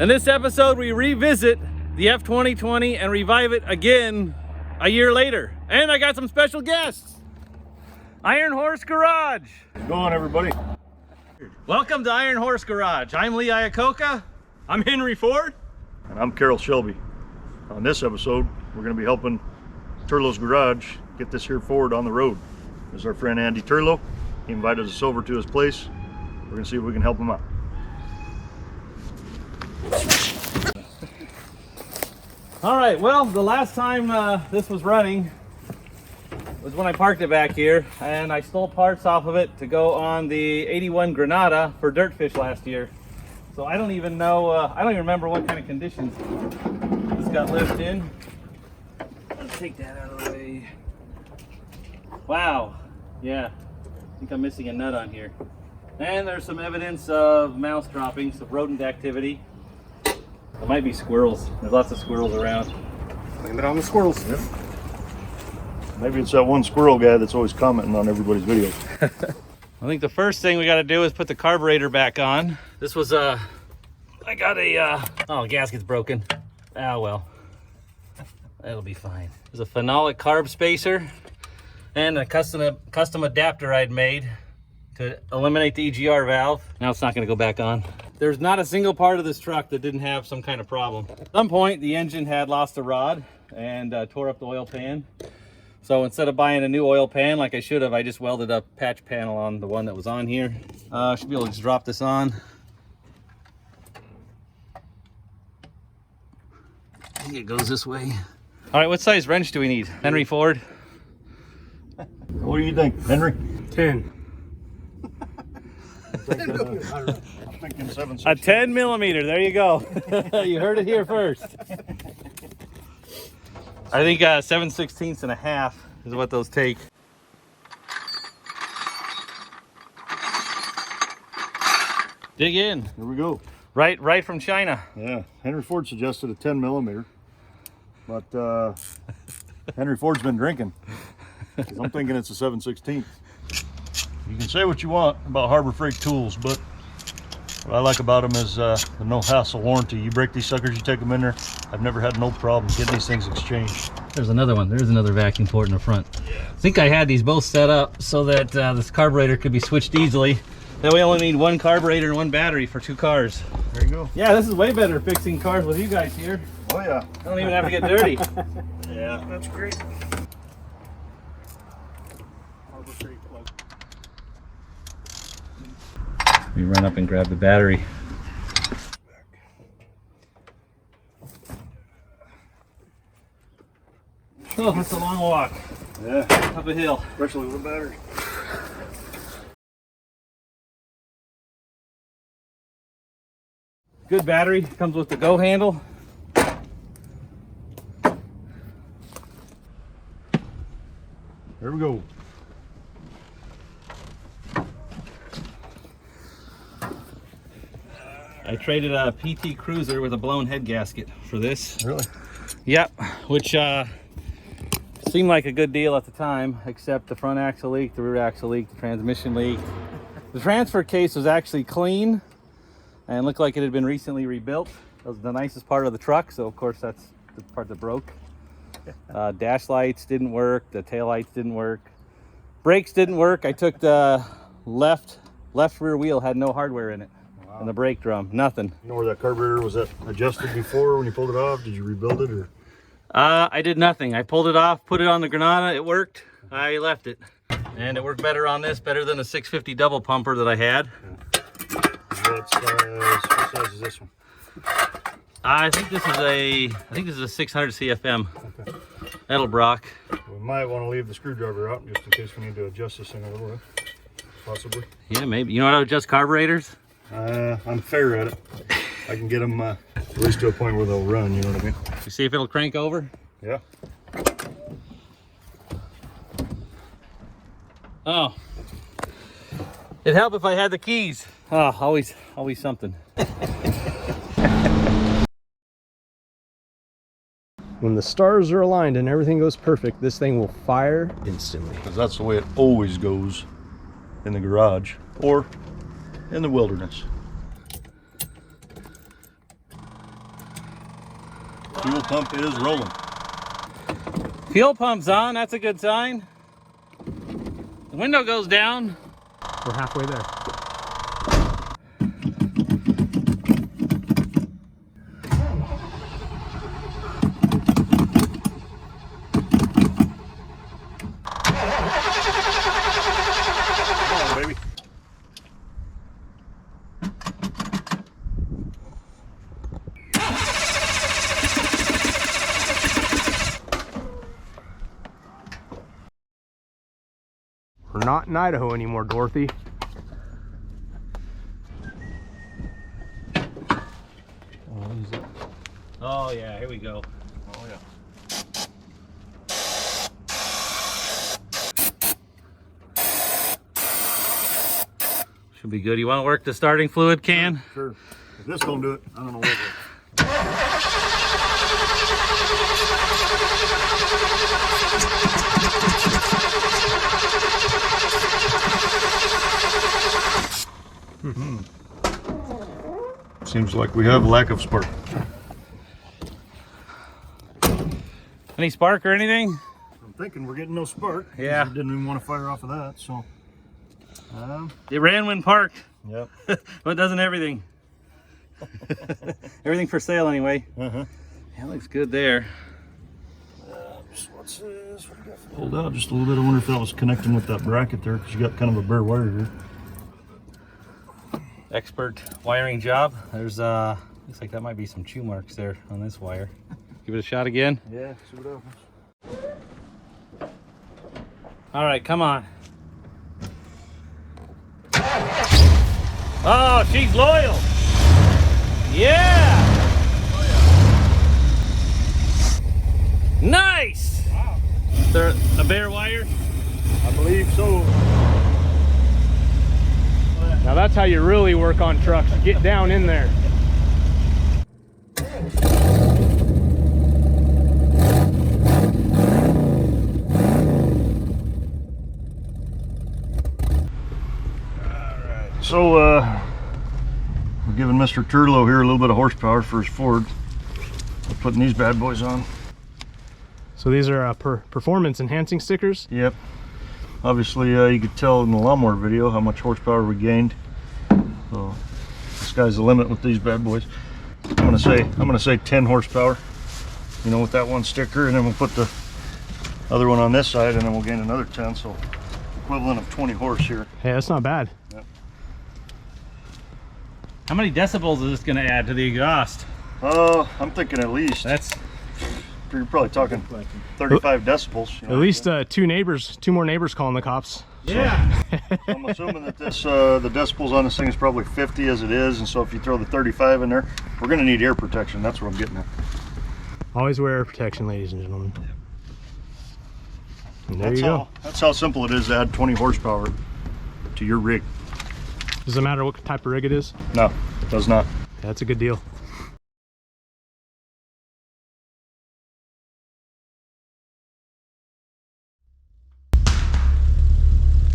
In this episode, we revisit the F-2020 and revive it again a year later. And I got some special guests. Iron Horse Garage. How's it going, everybody? Welcome to Iron Horse Garage. I'm Lee Iacocca. I'm Henry Ford. And I'm Carol Shelby. On this episode, we're going to be helping Turlo's Garage get this here Ford on the road. This is our friend Andy Turlo. He invited us over to his place. We're going to see if we can help him out. All right, well, the last time this was running was when I parked it back here, and I stole parts off of it to go on the 81 Granada for Dirtfish last year. So I don't even know, I don't even remember what kind of conditions this got lived in. Let's take that out of the way. Wow, yeah, I think I'm missing a nut on here. And there's some evidence of mouse droppings, of rodent activity. There might be squirrels. There's lots of squirrels around. Blame it on the squirrels. Yep. Maybe it's that one squirrel guy that's always commenting on everybody's videos. I think the first thing we got to do is put the carburetor back on. This was I got a, oh, gasket's broken. Ah, well, that'll be fine. There's a phenolic carb spacer and a custom adapter I'd made to eliminate the EGR valve. Now it's not going to go back on. There's not a single part of this truck that didn't have some kind of problem. At some point, the engine had lost a rod and tore up the oil pan. So instead of buying a new oil pan like I should have, I just welded a patch panel on the one that was on here. Should be able to just drop this on. I think it goes this way. All right, what size wrench do we need? Henry Ford? What do you think, Henry? 10. I'm thinking 7/16. A 10 millimeter, there you go. You heard it here first. I think 7/16 and a half is what those take. Dig in. Here we go. Right from China. Yeah, Henry Ford suggested a 10 millimeter, but Henry Ford's been drinking. 'Cause I'm thinking it's a 7/16. You can say what you want about Harbor Freight tools, but what I like about them is the no hassle warranty. You break these suckers, you take them in there. I've never had no problem getting these things exchanged. There's another one. There's another vacuum port in the front. I think I had these both set up so that this carburetor could be switched easily. That way I only need one carburetor and one battery for 2 cars. There you go. Yeah, this is way better fixing cars with you guys here. Oh yeah. I don't even have to get dirty. Yeah, that's great. Harbor Freight plug. We run up and grab the battery. Oh, that's a long walk. Yeah, Up a hill. especially with a battery. Good battery. Comes with the go handle. There we go. I traded a PT Cruiser with a blown head gasket for this. Really? Yep, which seemed like a good deal at the time, except the front axle leaked, the rear axle leaked, the transmission leaked. The transfer case was actually clean and looked like it had been recently rebuilt. That was the nicest part of the truck, so of course that's the part that broke. Dash lights didn't work, the tail lights didn't work. Brakes didn't work. I took the left rear wheel, had no hardware in it. Wow. And the brake drum, nothing. You know where that carburetor was adjusted before when you pulled it off? Did you rebuild it or? I did nothing. I pulled it off, put it on the Granada, it worked. I left it. And it worked better on this, better than the 650 double pumper that I had. What size is this one? I think this is a 600 CFM. Okay. Edelbrock. We might want to leave the screwdriver out just in case we need to adjust this thing a little bit, possibly. Yeah, maybe. You know how to adjust carburetors? I'm fair at it. I can get them at least to a point where they'll run, you know what I mean? You see if it'll crank over? Yeah. Oh. It'd help if I had the keys. Oh, always something. When the stars are aligned and everything goes perfect, this thing will fire instantly. Because that's the way it always goes in the garage or in the wilderness. Fuel pump is rolling. Fuel pump's on, that's a good sign. The window goes down. We're halfway there. Come on, baby. We're not in Idaho anymore, Dorothy. Oh yeah, here we go. Oh yeah. Should be good. You want to work the starting fluid can? Sure. If this don't do it, I don't know what will. Seems like we have lack of spark. Any spark or anything? I'm thinking we're getting no spark. Yeah. I didn't even want to fire off of that, so. It ran when parked. Yep. But doesn't everything. Everything for sale anyway. Uh-huh. Yeah, looks good there. What's this? What do you got? Pulled out just a little bit. I wonder if that was connecting with that bracket there, because you got kind of a bare wire here. Expert wiring job. There's looks like that might be some chew marks there on this wire. Give it a shot again. Yeah, see what happens. All right, come on. Oh, she's loyal. Yeah. Nice. Wow. Is there a bare wire? I believe so. Now that's how you really work on trucks. Get down in there. So, we're giving Mr. Turlo here a little bit of horsepower for his Ford. We're putting these bad boys on. So these are performance enhancing stickers. Yep. Obviously, you could tell in the lawnmower video how much horsepower we gained. So, the sky's the limit with these bad boys. I'm gonna say 10 horsepower. You know, with that one sticker, and then we'll put the other one on this side, and then we'll gain another 10. So, equivalent of 20 horse here. Hey, that's not bad. Yep. How many decibels is this going to add to the exhaust? I'm thinking at least. You're probably talking 35 decibels. You know, At least two more neighbors calling the cops. Yeah. I'm assuming that this the decibels on this thing is probably 50 as it is, and so if you throw the 35 in there, we're going to need air protection. That's what I'm getting at. Always wear air protection, ladies and gentlemen. And there you go. That's how simple it is to add 20 horsepower to your rig. Does it matter what type of rig it is? No, it does not. That's a good deal.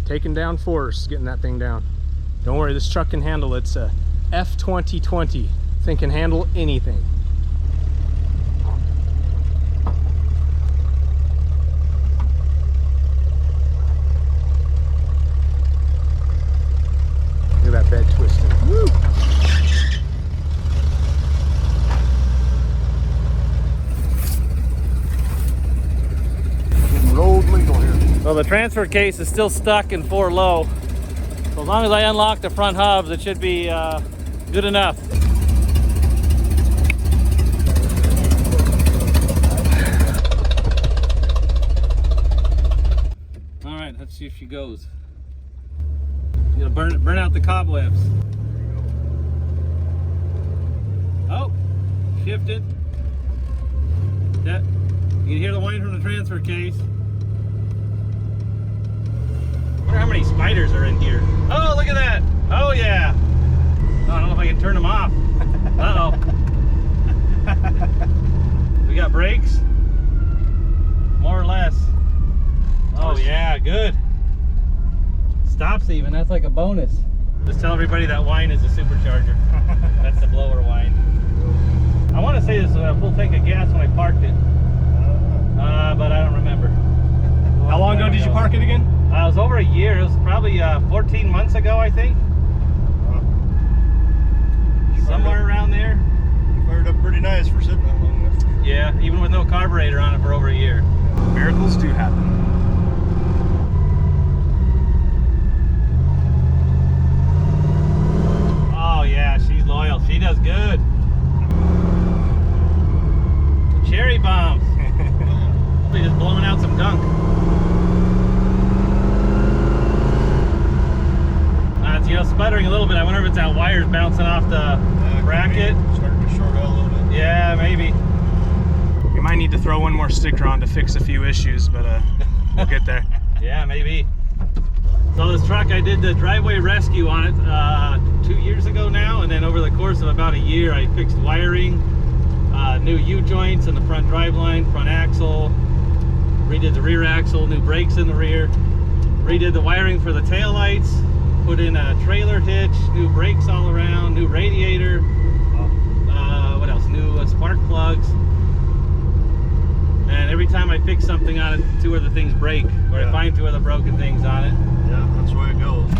Taking down force, getting that thing down. Don't worry, this truck can handle it. It's a F-250. Thing can handle anything. Look at that bed twisting. Woo! Getting road legal here. So the transfer case is still stuck in 4 low. So as long as I unlock the front hubs, it should be good enough. All right, let's see if she goes. You gotta burn out the cobwebs. Oh, shifted. That you can hear the whine from the transfer case. I wonder how many spiders are in here. Oh, look at that. Oh yeah. Oh, I don't know if I can turn them off. Uh-oh. We got brakes? More or less. Oh yeah, good. Stops even, that's like a bonus. Just tell everybody that whine is a supercharger. That's the blower whine. I want to say this was a full tank of gas when I parked it, but I don't remember. How long ago did you park it again? It was over a year. It was probably 14 months ago, I think. Somewhere around there. Fired up pretty nice for sitting that long. Yeah, even with no carburetor on it for over a year. Miracles do happen. Oh yeah, she's loyal. She does good. Cherry bombs. Probably just blowing out some gunk. It's, you know, sputtering a little bit. I wonder if it's that wires bouncing off the bracket. Starting to short out a little bit. Yeah, maybe. We might need to throw one more sticker on to fix a few issues, but we'll get there. Yeah, maybe. So this truck, I did the driveway rescue on it 2 years ago now, and then over the course of about a year, I fixed wiring, new U-joints in the front driveline, front axle, redid the rear axle, new brakes in the rear, redid the wiring for the tail lights, put in a trailer hitch, new brakes all around, new radiator, what else? New spark plugs. And every time I fix something on it, 2 other things break, or I find 2 other broken things on it. Yeah, that's the way it goes.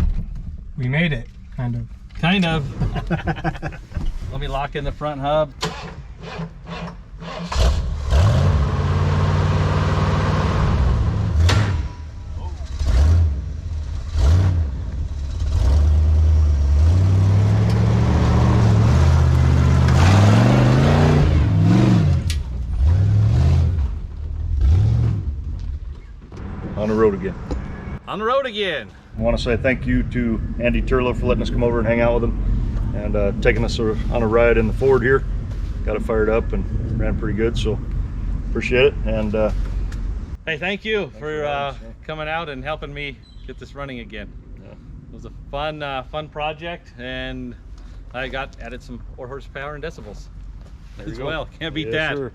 We made it, kind of. Kind of. Let me lock in the front hub. On the road again. On the road again. I want to say thank you to Andy Turlo for letting us come over and hang out with him and taking us on a ride in the Ford here. Got it fired up and ran pretty good, so appreciate it. And hey, thank you for coming out and helping me get this running again. Yeah. It was a fun project, and I added some more horsepower and decibels as well. Can't beat that. Sure.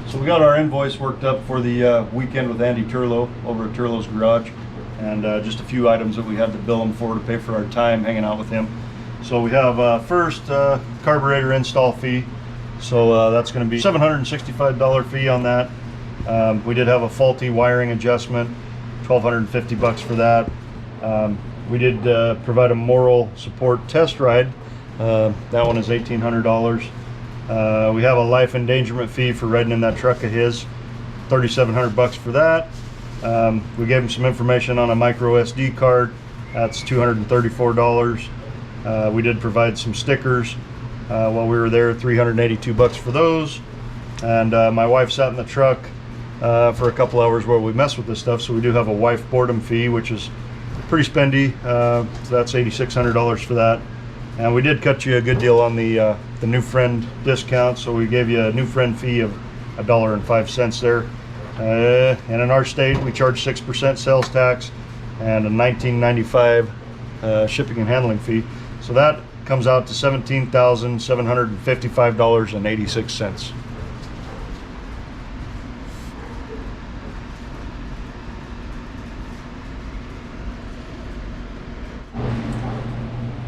So we got our invoice worked up for the weekend with Andy Turlo over at Turlo's Garage, and just a few items that we had to bill him for to pay for our time hanging out with him. So we have first carburetor install fee. So that's going to be $765 fee on that. We did have a faulty wiring adjustment, $1,250 for that. We did provide a moral support test ride. That one is $1,800. We have a life endangerment fee for riding in that truck of his, $3,700 for that. We gave him some information on a micro SD card. That's $234. We did provide some stickers while we were there, $382 for those. And my wife sat in the truck for a couple hours while we messed with this stuff. So we do have a wife boredom fee, which is pretty spendy. So that's $8,600 for that. And we did cut you a good deal on the new friend discount, so we gave you a new friend fee of $1.05 there. And in our state, we charge 6% sales tax and a $19.95 shipping and handling fee. So that comes out to $17,755.86.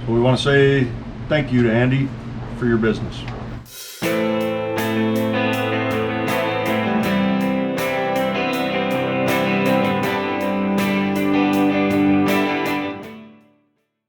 So we want to say thank you to Andy for your business.